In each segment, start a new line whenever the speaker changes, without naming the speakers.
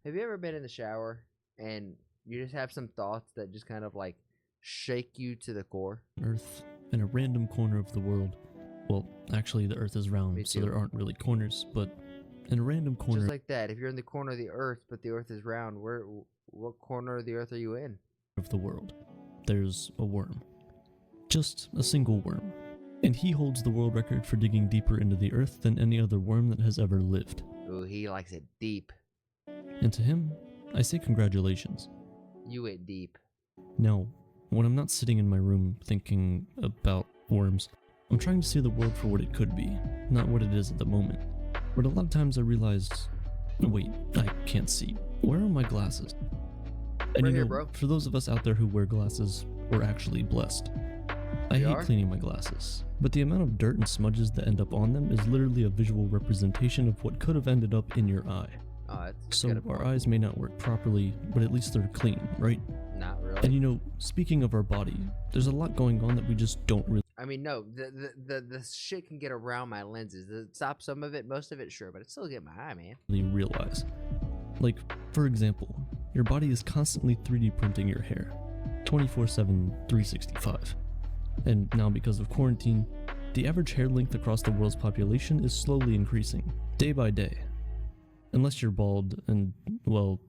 Have you ever been in the shower and you just have some thoughts that just kind of like shake you to the core?
Earth in a random corner of the world. Well, actually, the Earth is
Me
round, so
too.
there aren't really corners, but in a random corner
Just like that. If you're in the corner of the Earth, but the Earth is round, what corner of the Earth are you in?
of the world, there's a worm. Just a single worm. And he holds the world record for digging deeper into the Earth than any other worm that has ever lived.
Ooh, he likes it deep.
And to him, I say congratulations.
You went deep.
Now, when I'm not sitting in my room thinking about worms, I'm trying to see the world for what it could be, not what it is at the moment. But a lot of times I realize, wait, I can't see. Where are my glasses? And
Right
you
here,
know,
bro.
for those of us out there who wear glasses, we're actually blessed. I
We
hate
are?
cleaning my glasses, but the amount of dirt and smudges that end up on them is literally a visual representation of what could have ended up in your eye.
Oh, that's
So
good
our
point.
eyes may not work properly, but at least they're clean, right?
Not
And
really.
you know, speaking of our body, there's a lot going on that we just don't really
I mean, no, the shit can get around my lenses. Stop some of it, most of it, sure, but it still get my eye, man.
realize. Like, for example, your body is constantly 3D printing your hair, 24/7, 365. And now because of quarantine, the average hair length across the world's population is slowly increasing, day by day. Unless you're bald, and, well,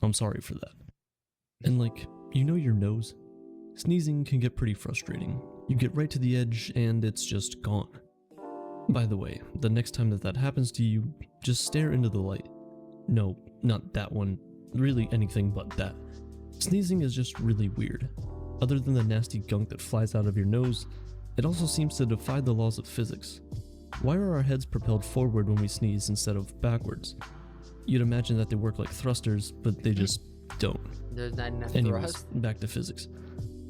I'm sorry for that. And like, you know your nose? Sneezing can get pretty frustrating. You get right to the edge and it's just gone. By the way, the next time that happens to you, just stare into the light. No, not that one. Really anything but that. Sneezing is just really weird. Other than the nasty gunk that flies out of your nose, it also seems to defy the laws of physics. Why are our heads propelled forward when we sneeze instead of backwards? You'd imagine that they work like thrusters, but they just don't.
There's not enough
Anyways,
thrust.
back to physics.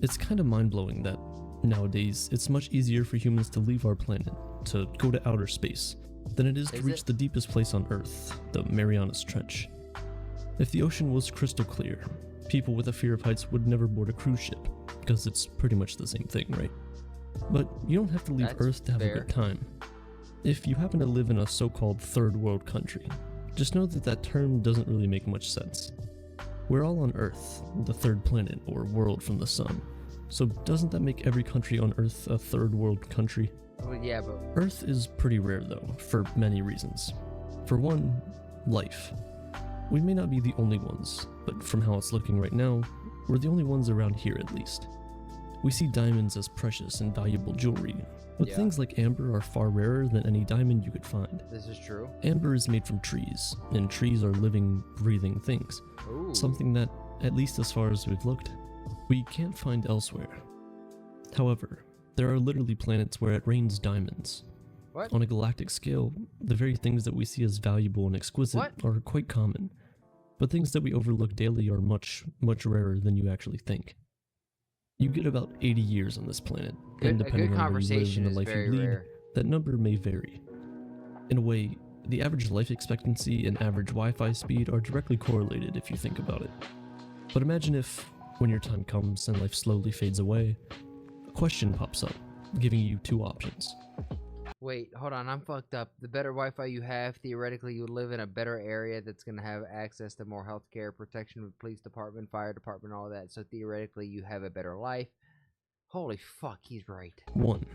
It's kind of mind-blowing that nowadays it's much easier for humans to leave our planet, to go to outer space, than it is to
Is
reach
it?
the deepest place on Earth, the Marianas Trench. If the ocean was crystal clear, people with a fear of heights would never board a cruise ship, because it's pretty much the same thing, right? But you don't have to leave
That's
Earth to have
fair.
a good time. If you happen to live in a so-called third world country, just know that that term doesn't really make much sense. We're all on Earth, the third planet or world from the sun. So doesn't that make every country on Earth a third world country?
Well, yeah, but
Earth is pretty rare though, for many reasons. For one, life. We may not be the only ones, but from how it's looking right now, we're the only ones around here at least. We see diamonds as precious and valuable jewelry, but
Yeah.
things like amber are far rarer than any diamond you could find.
this is true.
Amber is made from trees, and trees are living, breathing things.
Ooh.
Something that, at least as far as we've looked, we can't find elsewhere. However, there are literally planets where it rains diamonds.
What?
On a galactic scale, the very things that we see as valuable and exquisite
What?
are quite common, but things that we overlook daily are much, much rarer than you actually think. You get about 80 years on this planet, and
A
depending
good
on where you live
conversation
and the
is
life
very
you lead,
rare.
that number may vary. In a way, the average life expectancy and average Wi-Fi speed are directly correlated if you think about it. But imagine if, when your time comes and life slowly fades away, a question pops up, giving you two options.
Wait, hold on, I'm fucked up. The better Wi-Fi you have, theoretically, you live in a better area that's gonna have access to more healthcare, protection with police department, fire department, all that. So theoretically, you have a better life. Holy fuck, he's right.
1.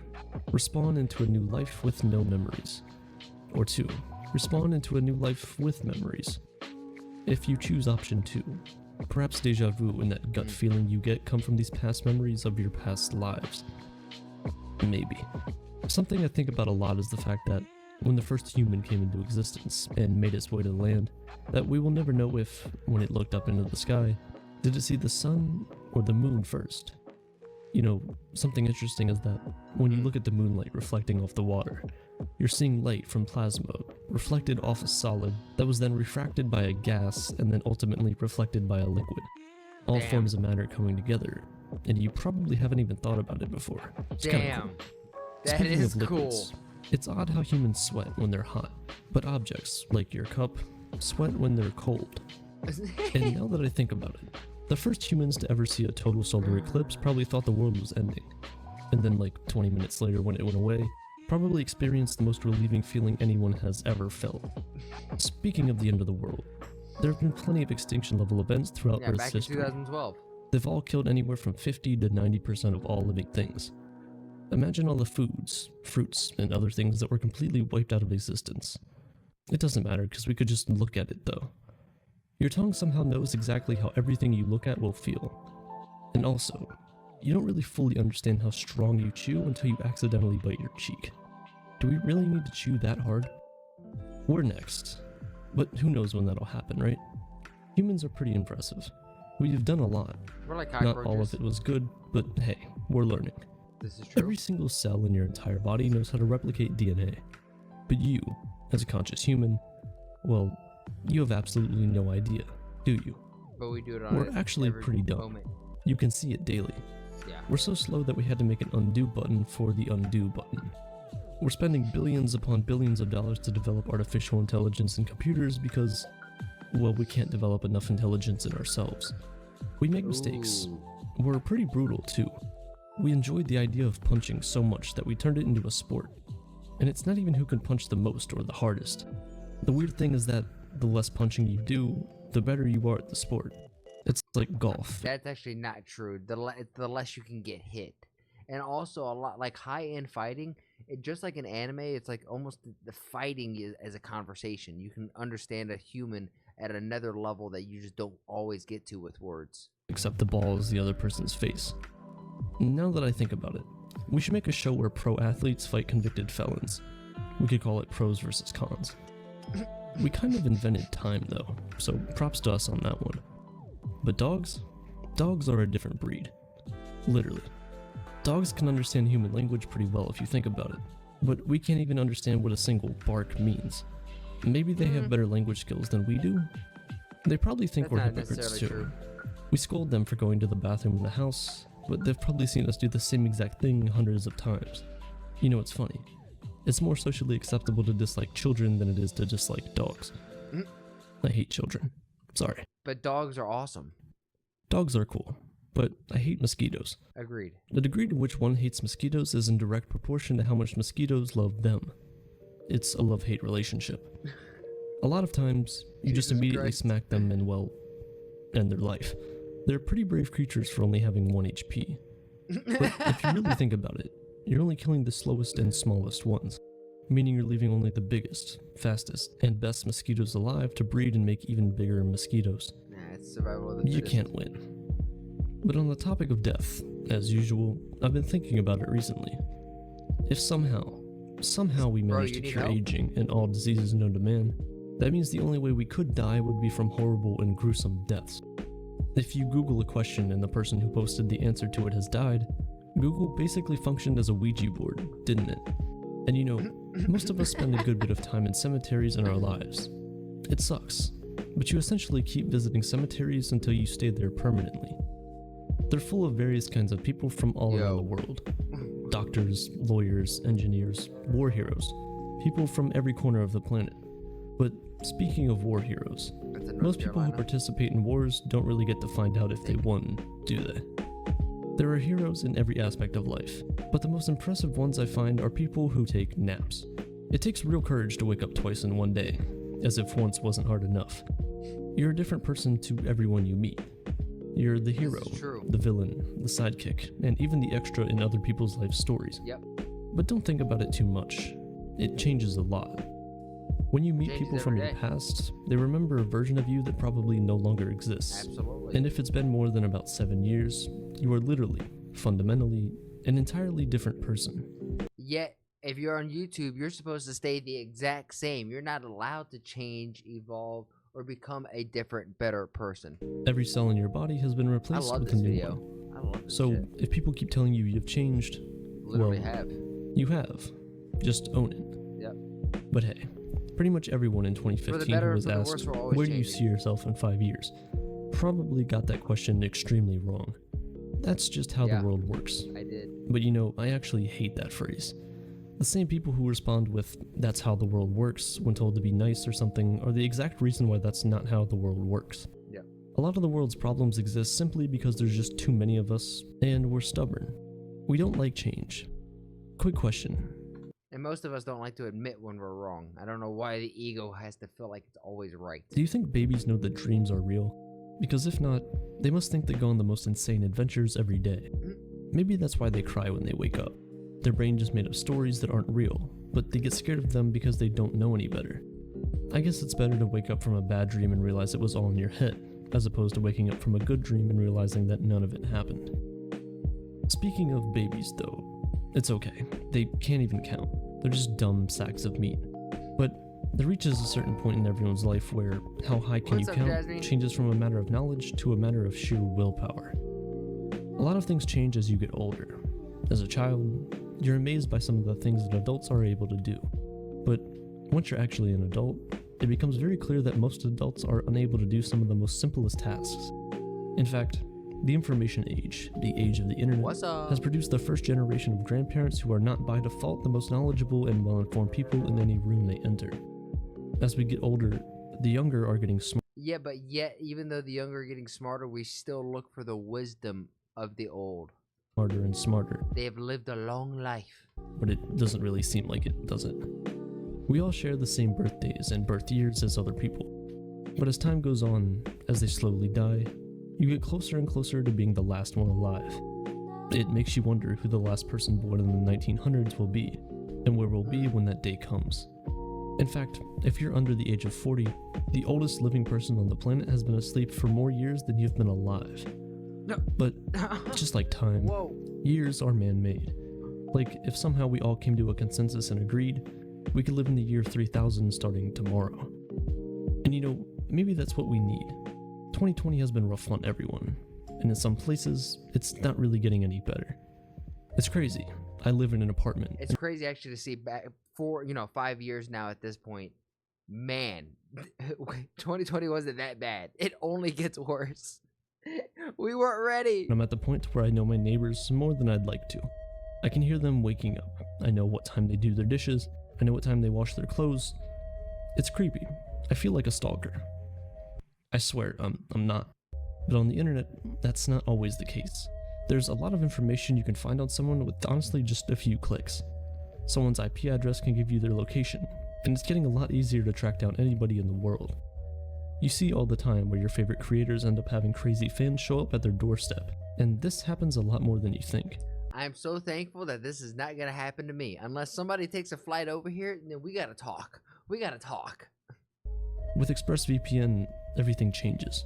Respawn into a new life with no memories. Or 2. Respawn into a new life with memories. If you choose option 2, perhaps deja vu and that gut feeling you get come from these past memories of your past lives. Maybe. Something I think about a lot is the fact that when the first human came into existence and made its way to the land, that we will never know if, when it looked up into the sky, did it see the sun or the moon first. You know, something interesting is that when you look at the moonlight reflecting off the water, you're seeing light from plasma reflected off a solid that was then refracted by a gas and then ultimately reflected by a liquid. All
Damn.
forms of matter coming together, and you probably haven't even thought about it before. It's kinda
Damn.
cool.
That
Speaking
is
of
cool.
liquids, it's odd how humans sweat when they're hot, but objects, like your cup, sweat when they're cold. And now that I think about it, the first humans to ever see a total solar eclipse probably thought the world was ending. And then like 20 minutes later when it went away, probably experienced the most relieving feeling anyone has ever felt. Speaking of the end of the world, There have been plenty of extinction level events throughout
Yeah,
Earth's
back in
history.
2012.
They've all killed anywhere from 50 to 90% of all living things. Imagine all the foods, fruits, and other things that were completely wiped out of existence. It doesn't matter because we could just look at it though. Your tongue somehow knows exactly how everything you look at will feel. And also, you don't really fully understand how strong you chew until you accidentally bite your cheek. Do we really need to chew that hard? We're next. But who knows when that'll happen, right? Humans are pretty impressive. We've done a lot.
We're like
Not
cockroaches.
all of it was good, but hey, we're learning.
This is true.
Every single cell in your entire body knows how to replicate DNA. But you, as a conscious human, well, you have absolutely no idea, do you?
But we do it on
We're actually
every
pretty dumb.
moment.
You can see it daily.
Yeah.
We're so slow that we had to make an undo button for the undo button. We're spending billions upon billions of dollars to develop artificial intelligence in computers because, well, we can't develop enough intelligence in ourselves. We make mistakes.
Ooh.
We're pretty brutal too. We enjoyed the idea of punching so much that we turned it into a sport. And it's not even who can punch the most or the hardest. The weird thing is that the less punching you do, the better you are at the sport. It's like golf.
That's actually not true. The less you can get hit. And also a lot like high-end fighting, just like in anime, it's like almost the fighting is as a conversation. You can understand a human at another level that you just don't always get to with words.
Except the ball is the other person's face. Now that I think about it, we should make a show where pro athletes fight convicted felons. We could call it pros versus cons. We kind of invented time though, so props to us on that one. But dogs? Dogs are a different breed. Literally. Dogs can understand human language pretty well if you think about it, but we can't even understand what a single bark means. Maybe they have better language skills than we do? They probably think
That's
we're
not
hypocrites
necessarily
too.
true.
We scold them for going to the bathroom in the house, but they've probably seen us do the same exact thing hundreds of times. You know, it's funny. It's more socially acceptable to dislike children than it is to dislike dogs.
Mm.
I hate children. Sorry.
But dogs are awesome.
Dogs are cool, but I hate mosquitoes.
Agreed.
The degree to which one hates mosquitoes is in direct proportion to how much mosquitoes love them. It's a love-hate relationship. A lot of times, you just
Jesus
immediately
Christ.
smack them and, well, end their life. They're pretty brave creatures for only having 1 HP. But if you really think about it, you're only killing the slowest and smallest ones, meaning you're leaving only the biggest, fastest, and best mosquitoes alive to breed and make even bigger mosquitoes.
Nah, it's survival of the
You
fittest.
can't win. But on the topic of death, as usual, I've been thinking about it recently. If somehow we
Bro,
manage
you
to
need
cure
help?
aging and all diseases known to man, that means the only way we could die would be from horrible and gruesome deaths. If you Google a question and the person who posted the answer to it has died, Google basically functioned as a Ouija board, didn't it? And you know, most of us spend a good bit of time in cemeteries in our lives. It sucks, but you essentially keep visiting cemeteries until you stay there permanently. They're full of various kinds of people from all around the world. Doctors, lawyers, engineers, war heroes, people from every corner of the planet. But speaking of war heroes,
That's in North
most people who
Carolina.
participate in wars don't really get to find out if they won, do they? There are heroes in every aspect of life, but the most impressive ones I find are people who take naps. It takes real courage to wake up twice in one day, as if once wasn't hard enough. You're a different person to everyone you meet. You're the hero,
is true.
the villain, the sidekick, and even the extra in other people's life stories.
Yep.
But don't think about it too much. It changes a lot. When you meet
Changes
people from
every
your
day.
past, they remember a version of you that probably no longer exists.
Absolutely.
And if it's been more than about 7 years, you are literally, fundamentally, an entirely different person.
Yet, if you're on YouTube, you're supposed to stay the exact same. You're not allowed to change, evolve, or become a different, better person.
Every cell in your body has been
I
replaced
love
with
this
a new
video.
one.
I love this
So
shit.
if people keep telling you you've changed,
Literally
well,
have.
you have. Just own it.
Yep.
But hey, pretty much everyone in 2015
better
who
or
was
for the
asked,
worse, we're always
where do you
changing.
see yourself in 5 years, probably got that question extremely wrong. That's just how
Yeah.
the world works.
I did.
But you know, I actually hate that phrase. The same people who respond with, that's how the world works, when told to be nice or something, are the exact reason why that's not how the world works.
Yeah.
A lot of the world's problems exist simply because there's just too many of us, and we're stubborn. We don't like change. Quick question.
And most of us don't like to admit when we're wrong. I don't know why the ego has to feel like it's always right.
Do you think babies know that dreams are real? Because if not, they must think they go on the most insane adventures every day. Maybe that's why they cry when they wake up. Their brain just made up stories that aren't real, but they get scared of them because they don't know any better. I guess it's better to wake up from a bad dream and realize it was all in your head, as opposed to waking up from a good dream and realizing that none of it happened. Speaking of babies though, it's okay. They can't even count. They're just dumb sacks of meat. But there reaches a certain point in everyone's life where how high can you count
Jasmine?
changes from a matter of knowledge to a matter of sheer willpower. A lot of things change as you get older. As a child, you're amazed by some of the things that adults are able to do. But once you're actually an adult, it becomes very clear that most adults are unable to do some of the most simplest tasks. In fact, the information age, the age of the internet, has produced the first generation of grandparents who are not by default the most knowledgeable and well-informed people in any room they enter. As we get older, the younger are getting smarter.
Yeah, but yet, even though the younger are getting smarter, we still look for the wisdom of the old.
Smarter and smarter.
They have lived a long life.
But it doesn't really seem like it, does it? We all share the same birthdays and birth years as other people. But as time goes on, as they slowly die, you get closer and closer to being the last one alive. It makes you wonder who the last person born in the 1900s will be, and where we'll be when that day comes. In fact, if you're under the age of 40, the oldest living person on the planet has been asleep for more years than you've been alive.
No.
But just like time,
Whoa.
years are man-made. Like, if somehow we all came to a consensus and agreed, we could live in the year 3000 starting tomorrow. And you know, maybe that's what we need. 2020 has been rough on everyone, and in some places, it's not really getting any better. It's crazy. I live in an apartment.
It's crazy actually to see back for 5 years now at this point. Man, 2020 wasn't that bad. It only gets worse. We weren't ready.
I'm at the point where I know my neighbors more than I'd like to. I can hear them waking up. I know what time they do their dishes. I know what time they wash their clothes. It's creepy. I feel like a stalker. I swear, I'm not. But on the internet, that's not always the case. There's a lot of information you can find on someone with honestly just a few clicks. Someone's IP address can give you their location, and it's getting a lot easier to track down anybody in the world. You see all the time where your favorite creators end up having crazy fans show up at their doorstep, and this happens a lot more than you think.
I am so thankful that this is not going to happen to me. Unless somebody takes a flight over here, then we got to talk. We got to talk.
With ExpressVPN, everything changes.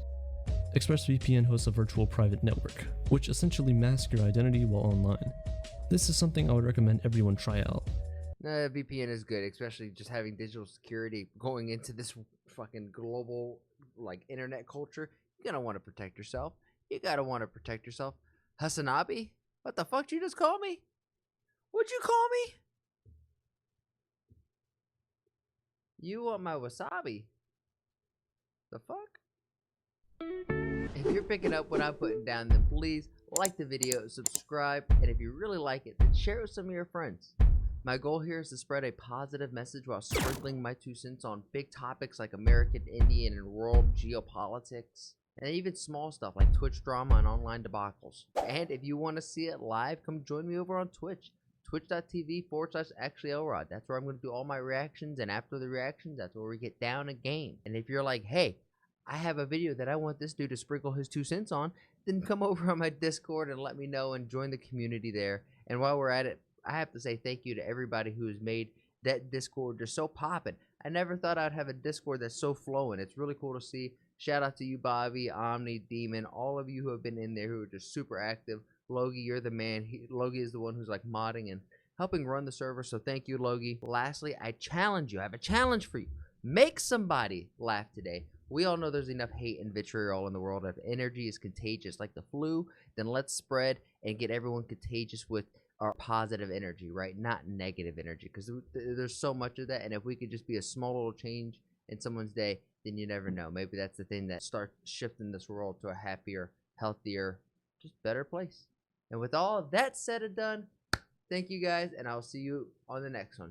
ExpressVPN hosts a virtual private network, which essentially masks your identity while online. This is something I would recommend everyone try out.
VPN is good, especially just having digital security going into this fucking global internet culture. You're gonna want to protect yourself. You gotta want to protect yourself. Hasanabi? What the fuck did you just call me? What'd you call me? You want my wasabi? The fuck? If you're picking up what I'm putting down, then please like the video, subscribe, and if you really like it, then share it with some of your friends. My goal here is to spread a positive message while sprinkling my 2 cents on big topics like American, Indian, and world geopolitics, and even small stuff like Twitch drama and online debacles. And if you want to see it live, come join me over on Twitch. Twitch.tv/ActuallyElrod. That's where I'm going to do all my reactions, and after the reactions, that's where we get down a game. And if you're like, hey, I have a video that I want this dude to sprinkle his 2 cents on, then come over on my Discord and let me know and join the community there. And while we're at it, I have to say thank you to everybody who has made that Discord just so poppin'. I never thought I'd have a Discord that's so flowing. It's really cool to see. Shout out to you, Bobby, Omni, Demon, all of you who have been in there who are just super active. Logie, you're the man. Logie is the one who's like modding and helping run the server, so thank you, Logie. Lastly, I challenge you. I have a challenge for you. Make somebody laugh today. We all know there's enough hate and vitriol in the world. If energy is contagious like the flu, then let's spread and get everyone contagious with our positive energy, right? Not negative energy, because there's so much of that. And if we could just be a small little change in someone's day, then you never know. Maybe that's the thing that starts shifting this world to a happier, healthier, just better place. And with all of that said and done, thank you guys, and I'll see you on the next one.